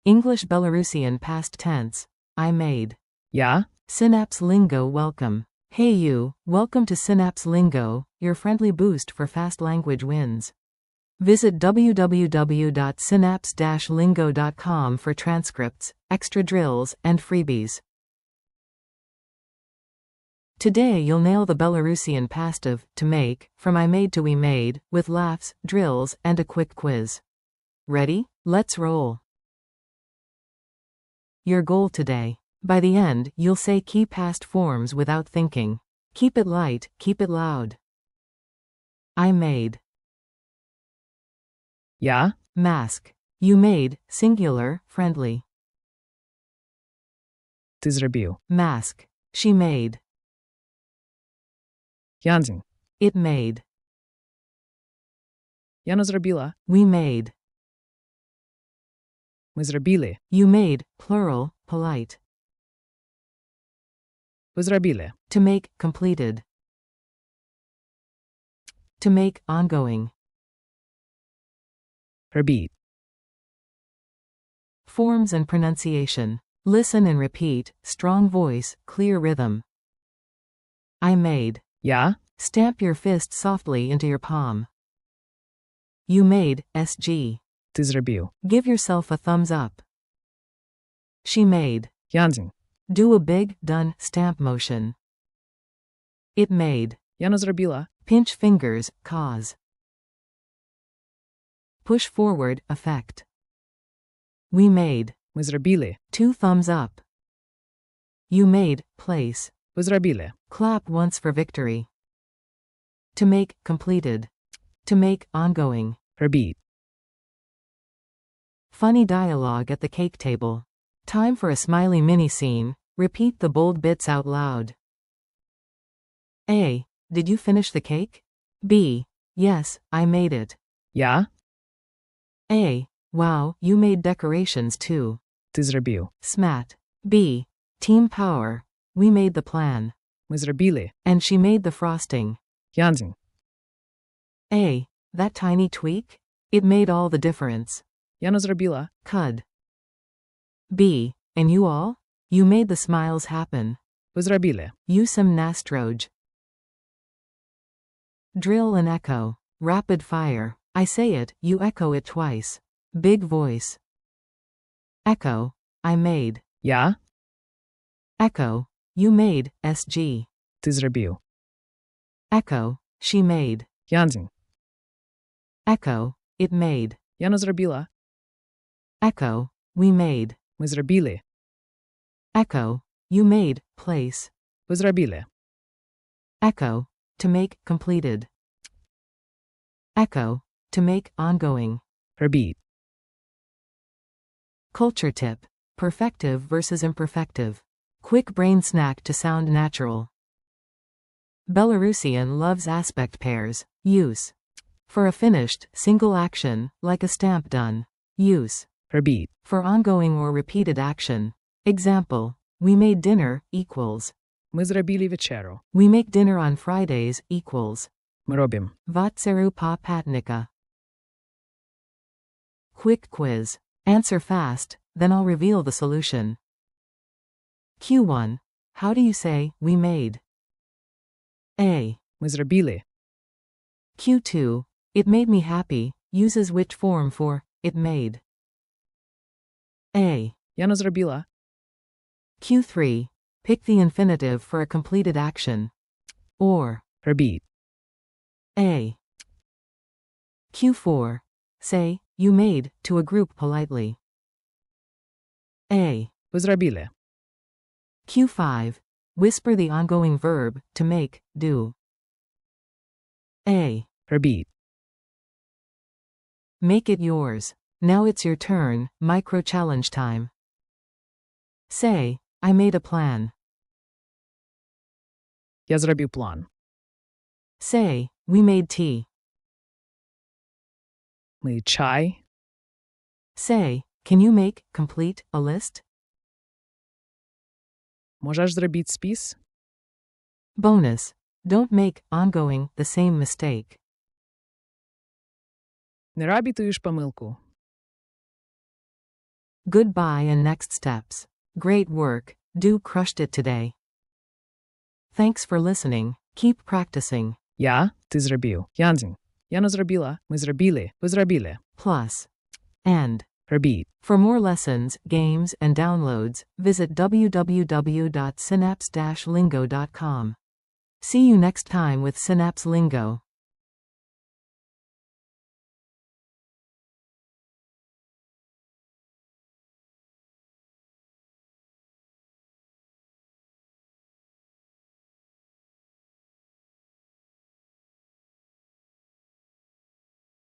English Belarusian past tense. I made. Я? Synapse Lingo welcome. Hey you, welcome to Synapse Lingo, your friendly boost for fast language wins. Visit www.synapse-lingo.com for transcripts, extra drills, and freebies. Today you'll nail the Belarusian past of to make, from I made to we made, with laughs, drills, and a quick quiz. Ready? Let's roll. Your goal today. By the end, you'll say key past forms without thinking. Keep it light, keep it loud. I made. Я? Mask. You made, singular, friendly. Ти зробив. Mask. She made. Янзін. It made. Я не зробила. We made. Ми зробили. You made, plural, polite. Ви зробили. To make, completed. To make, ongoing. Робіть. Forms and pronunciation. Listen and repeat, strong voice, clear rhythm. I made. Я? Stamp your fist softly into your palm. You made, SG. Ти зробив. Give yourself a thumbs up. She made. Янзін. Do a big, done, stamp motion. It made. Я не зробила. Pinch fingers, cause. Push forward, effect. We made. Ми зробили. 2 thumbs up. You made, place. Ви зробили. Clap once for victory. To make, completed. To make, ongoing. Робіть. Funny dialogue at the cake table. Time for a smiley mini scene. Repeat the bold bits out loud. A. Did you finish the cake? B. Yes, I made it. Я? A. Wow, you made decorations too. Ти зробив. Smat. B. Team power. We made the plan. Ми зробили. And she made the frosting. Янзін. A. That tiny tweak? It made all the difference. Я не зробила. Cud. B. And you all? You made the smiles happen. Ви зробили. You some nastroj. Drill and echo. Rapid fire. I say it, you echo it twice. Big voice. Echo. I made. Я? Echo. You made, SG. Ти зробив. Echo. She made. Янзін. Echo. It made. Я не зробила. Echo. We made. Ми зробили. Echo. You made, place. Ви зробили. Echo. To make, completed. Echo. To make, ongoing. Робіть. Culture tip. Perfective versus imperfective. Quick brain snack to sound natural. Belarusian loves aspect pairs. Use. For a finished, single action, like a stamp done. Use. Робіть. For ongoing or repeated action. Example. We made dinner, equals. Ми зробили вечеру. We make dinner on Fridays, equals. Ми робимо. Vatseru pa patnika. Quick quiz. Answer fast, then I'll reveal the solution. Q1. How do you say, we made? A. Ми зробили. Q2. It made me happy, uses which form for, it made? A. Я не зробила. Q3. Pick the infinitive for a completed action. Or. Робіть. A. Q4. Say, you made, to a group politely. A. Ви зробили. Q5. Whisper the ongoing verb, to make, do. A. Робіть. Make it yours. Now it's your turn, micro challenge time. Say, I made a plan. Я зробив план. Say, we made tea. Ми чай. Say, can you make, complete, a list? Можеш зробити спис? Bonus. Don't make, ongoing, the same mistake. Не робіть помилку. Goodbye and next steps. Great work, do crushed it today. Thanks for listening. Keep practicing. Я, ти зробив. Янзін. Я не зробила, ми зробили, ви зробили. Plus. And. Робіть. For more lessons, games, and downloads, visit www.synapse-lingo.com. See you next time with Synapse Lingo.